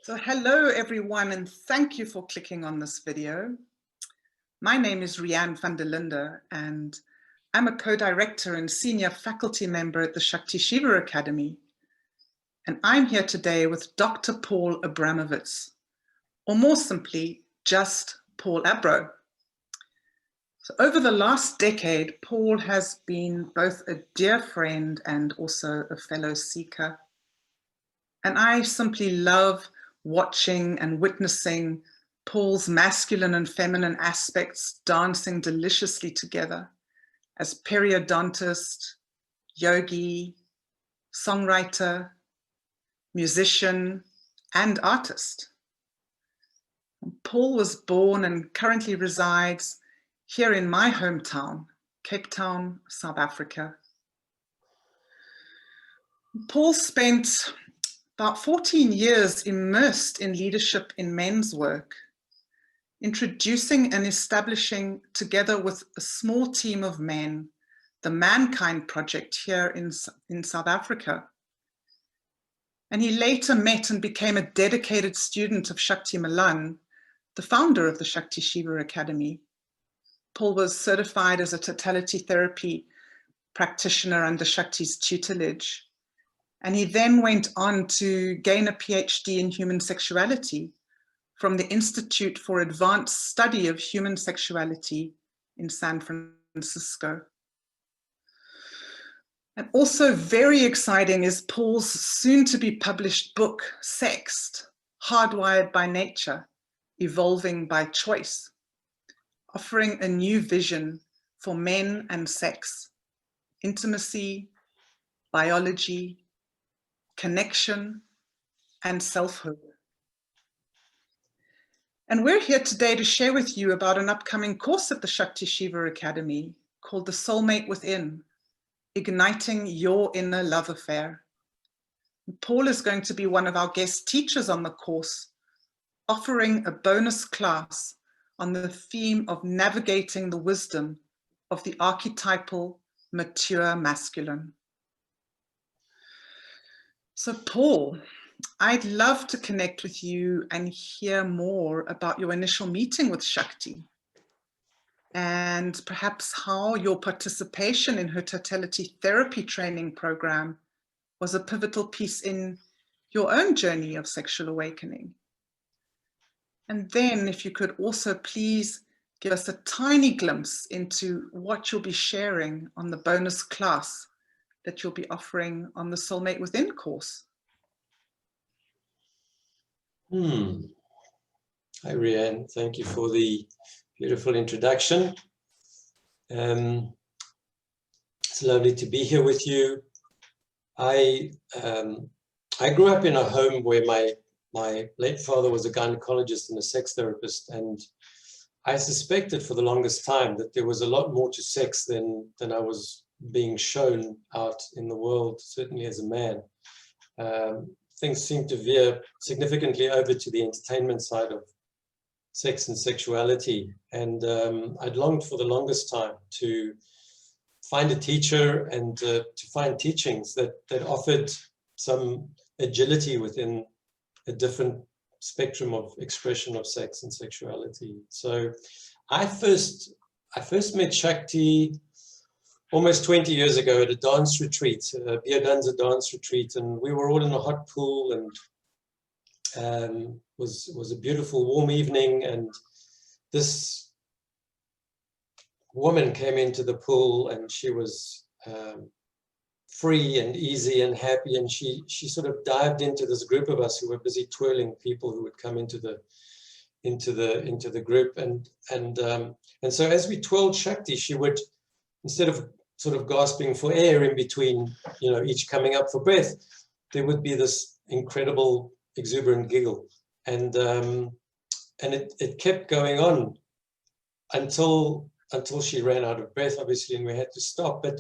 So hello everyone, and thank you for clicking on this video. My name is Rianne van der Linde, and I'm a co-director and senior faculty member at the Shakti Shiva Academy. And I'm here today with Dr. Paul Abramowitz, or more simply, just Paul Abro. So over the last decade, Paul has been both a dear friend and also a fellow seeker. And I simply love watching and witnessing Paul's masculine and feminine aspects dancing deliciously together as periodontist, yogi, songwriter, musician, and artist. Paul was born and currently resides here in my hometown, Cape Town, South Africa. Paul spent about 14 years immersed in leadership in men's work, introducing and establishing, together with a small team of men, the Mankind Project here in South Africa. And he later met and became a dedicated student of Shakti Malan, the founder of the Shakti Shiva Academy. Paul was certified as a totality therapy practitioner under Shakti's tutelage. And he then went on to gain a PhD in human sexuality from the Institute for Advanced Study of Human Sexuality in San Francisco. And also very exciting is Paul's soon-to-be published book, Sexed, Hardwired by Nature, Evolving by Choice, offering a new vision for men and sex, intimacy, biology, connection, and selfhood. And we're here today to share with you about an upcoming course at the Shakti Shiva Academy called the Soulmate Within, Igniting Your Inner Love Affair. And Paul is going to be one of our guest teachers on the course, offering a bonus class on the theme of navigating the wisdom of the archetypal mature masculine. So Paul, I'd love to connect with you and hear more about your initial meeting with Shakti and perhaps how your participation in her totality therapy training program was a pivotal piece in your own journey of sexual awakening. And then if you could also please give us a tiny glimpse into what you'll be sharing on the bonus class that you'll be offering on the Soulmate Within course. Hi, Rianne. Thank you for the beautiful introduction. It's lovely to be here with you. I grew up in a home where my late father was a gynecologist and a sex therapist, and I suspected for the longest time that there was a lot more to sex than I was being shown out in the world, certainly as a man. Things seem to veer significantly over to the entertainment side of sex and sexuality. And I'd longed for the longest time to find a teacher and to find teachings that offered some agility within a different spectrum of expression of sex and sexuality. So I first met Shakti almost 20 years ago at a dance retreat, a Biodanza dance retreat, and we were all in a hot pool, and was a beautiful warm evening, and this woman came into the pool, and she was free and easy and happy, and she sort of dived into this group of us who were busy twirling people who would come into the group, and so as we twirled Shakti, she would, instead of sort of gasping for air in between, each coming up for breath, there would be this incredible exuberant giggle, and it kept going on until she ran out of breath, obviously, and we had to stop. But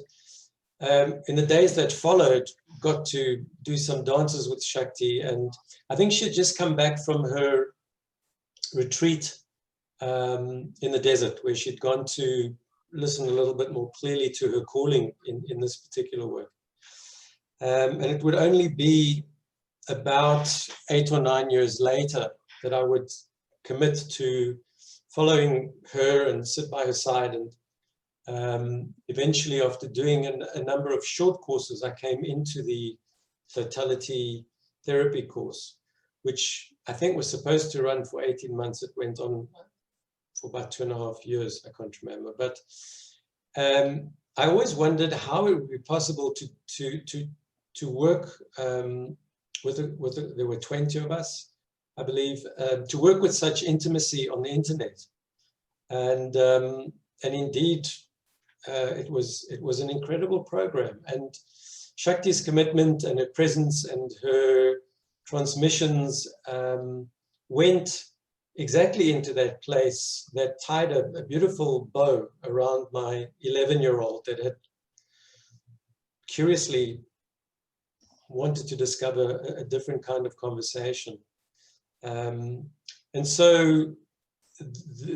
in the days that followed, got to do some dances with Shakti, and I think she had just come back from her retreat in the desert, where she'd gone to listen a little bit more clearly to her calling in this particular work. And it would only be about 8 or 9 years later that I would commit to following her and sit by her side. And eventually, after doing a number of short courses, I came into the totality therapy course, which I think was supposed to run for 18 months. It went on for about 2.5 years. I can't remember. But I always wondered how it would be possible to work there were 20 of us, I believe, to work with such intimacy on the internet. And indeed, it was an incredible program. And Shakti's commitment and her presence and her transmissions went exactly into that place that tied a beautiful bow around my 11-year-old that had curiously wanted to discover a different kind of conversation. And so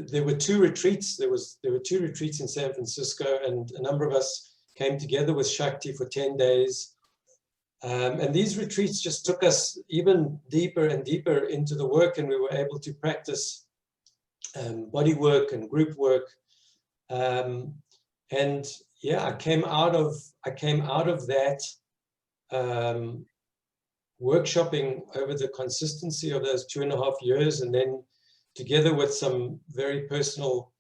there were 2 retreats. There were 2 retreats in San Francisco, and a number of us came together with Shakti for 10 days. And these retreats just took us even deeper and deeper into the work, and we were able to practice body work and group work. And yeah, I came out of that workshopping over the consistency of those 2.5 years, and then together with some very personal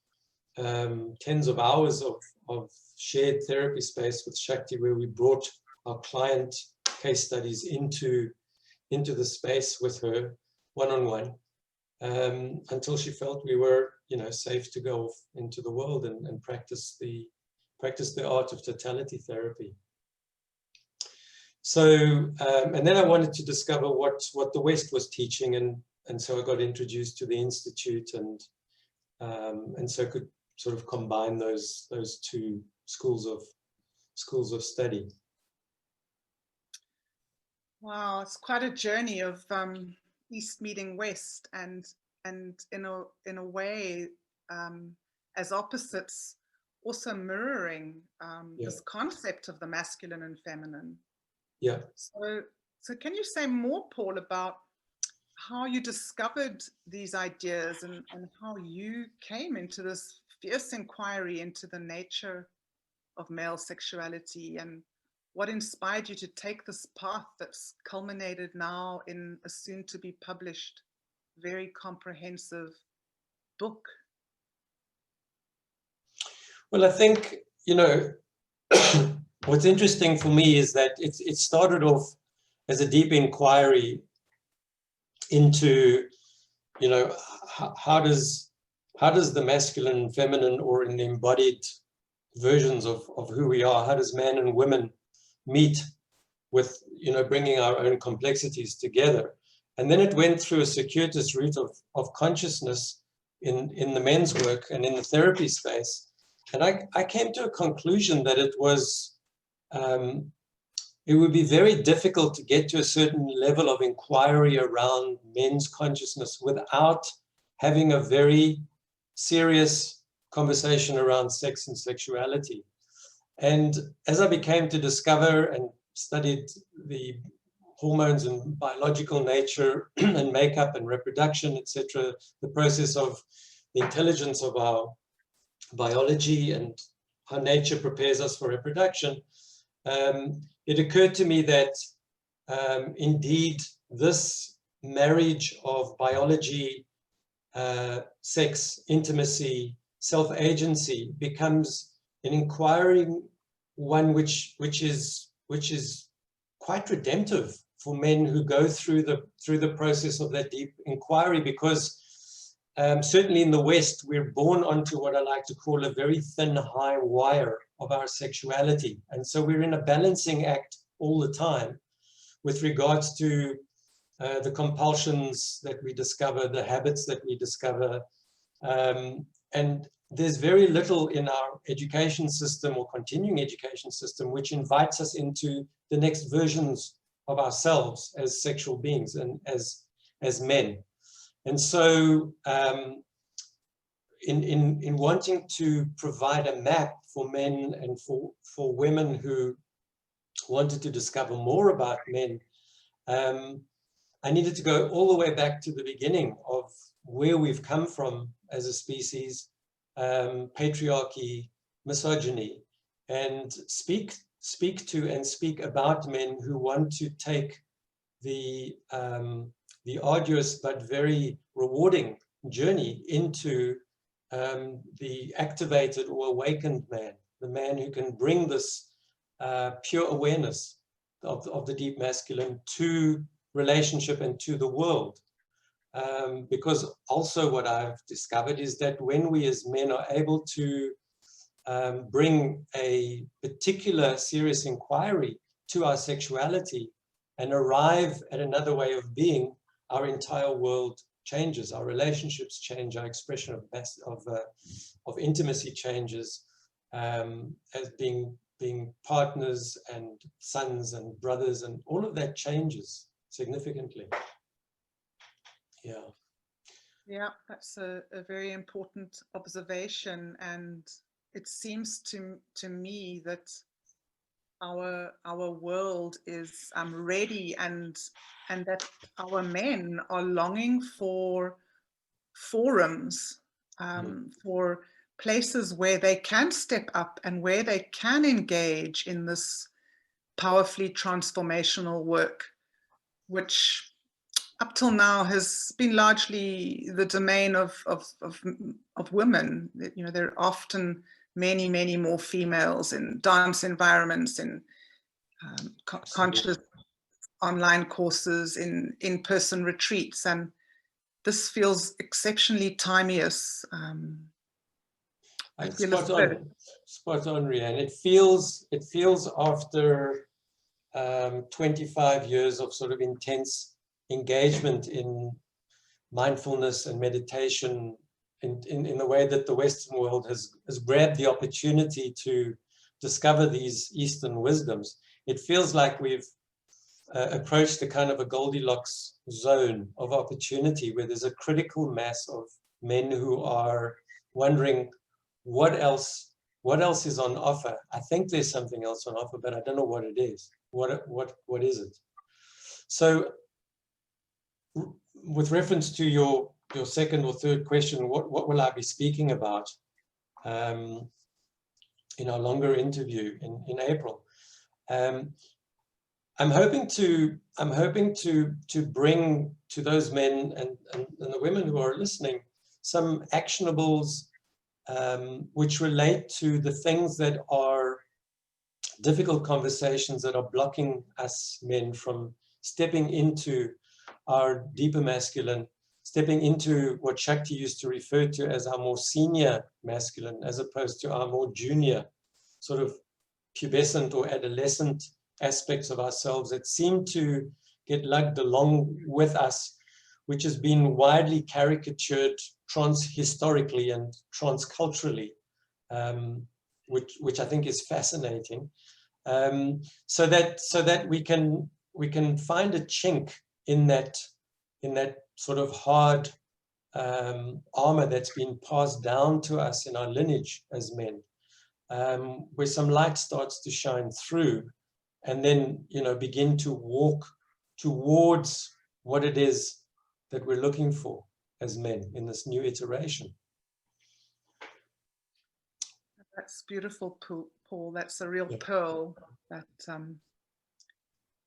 tens of hours of shared therapy space with Shakti, where we brought our client case studies into the space with her one-on-one, until she felt we were, safe to go off into the world and practice the art of totality therapy. So, and then I wanted to discover what the West was teaching, and so I got introduced to the Institute, and so could sort of combine those 2 schools of study. Wow, it's quite a journey of East meeting West, and in a way, as opposites, also mirroring this concept of the masculine and feminine. Yeah. So can you say more, Paul, about how you discovered these ideas and how you came into this fierce inquiry into the nature of male sexuality, and what inspired you to take this path that's culminated now in a soon-to-be published, very comprehensive book? Well, I think, what's interesting for me is that it started off as a deep inquiry into, how does the masculine and feminine, or in the embodied versions of who we are, how does man and women meet with, bringing our own complexities together? And then it went through a circuitous route of consciousness in the men's work and in the therapy space. And I came to a conclusion that it would be very difficult to get to a certain level of inquiry around men's consciousness without having a very serious conversation around sex and sexuality. And as I became to discover and studied the hormones and biological nature and makeup and reproduction, etc., the process of the intelligence of our biology and how nature prepares us for reproduction, it occurred to me that indeed this marriage of biology, sex, intimacy, self-agency becomes an inquiring one which is quite redemptive for men who go through the process of that deep inquiry, because certainly in the West, we're born onto what I like to call a very thin, high wire of our sexuality. And so we're in a balancing act all the time with regards to the compulsions that we discover, the habits that we discover. And there's very little in our education system or continuing education system which invites us into the next versions of ourselves as sexual beings and as men. And so in wanting to provide a map for men and for women who wanted to discover more about men, I needed to go all the way back to the beginning of where we've come from as a species, patriarchy, misogyny, and speak to and speak about men who want to take the arduous but very rewarding journey into the activated or awakened man, the man who can bring this pure awareness of the deep masculine to relationship and to the world. Because also what I've discovered is that when we as men are able to bring a particular serious inquiry to our sexuality and arrive at another way of being, our entire world changes, our relationships change, our expression of intimacy changes, as being partners and sons and brothers, and all of that changes significantly. Yeah, that's a very important observation, and it seems to me that our world is ready, and that our men are longing for forums, for places where they can step up and where they can engage in this powerfully transformational work, which up till now has been largely the domain of women. You know, there are often many more females in dance environments, in conscious online courses, in in-person retreats, and this feels exceptionally timeous. Spot on, Rianne. It feels after 25 years of sort of intense engagement in mindfulness and meditation in the way that the Western world has grabbed the opportunity to discover these Eastern wisdoms. It feels like we've approached a kind of a Goldilocks zone of opportunity where there's a critical mass of men who are wondering what else is on offer. I think there's something else on offer, but I don't know what it is. What is it? So with reference to your second or third question, what will I be speaking about in our longer interview in April? I'm hoping to bring to those men and the women who are listening some actionables which relate to the things that are difficult conversations that are blocking us men from stepping into our deeper masculine, stepping into what Shakti used to refer to as our more senior masculine, as opposed to our more junior, sort of pubescent or adolescent aspects of ourselves that seem to get lugged along with us, which has been widely caricatured trans-historically and trans-culturally, which I think is fascinating, so that we can find a chink in that sort of hard armor that's been passed down to us in our lineage as men, where some light starts to shine through, and then begin to walk towards what it is that we're looking for as men in this new iteration. That's beautiful, Paul. That's a real pearl that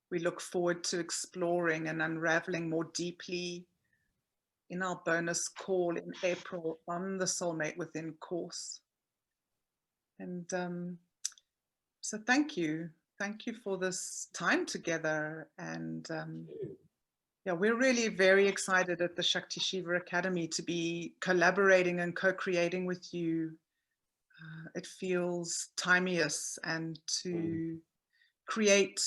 we look forward to exploring and unraveling more deeply in our bonus call in April on the Soulmate Within course. And so thank you for this time together. And yeah, we're really very excited at the Shakti Shiva Academy to be collaborating and co-creating with you. It feels timeous, and to create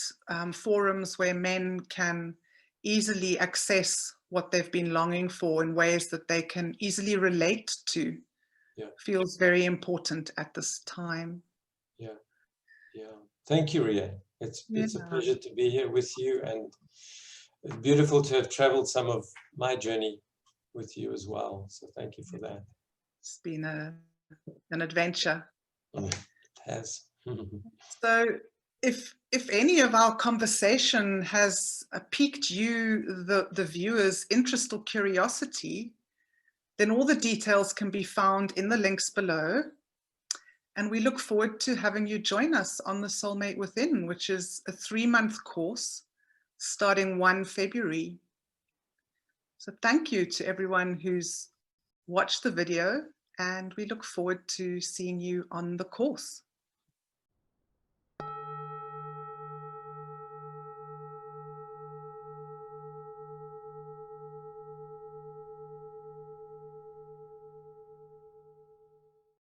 forums where men can easily access what they've been longing for in ways that they can easily relate to, feels very important at this time. Yeah. Thank you, Ria. It's a pleasure to be here with you, and it's beautiful to have traveled some of my journey with you as well. So thank you for that. It's been an adventure. It has. So if any of our conversation has piqued you, the viewer's interest or curiosity, then all the details can be found in the links below. And we look forward to having you join us on the Soulmate Within, which is a 3-month course starting 1 February. So thank you to everyone who's watched the video, and we look forward to seeing you on the course.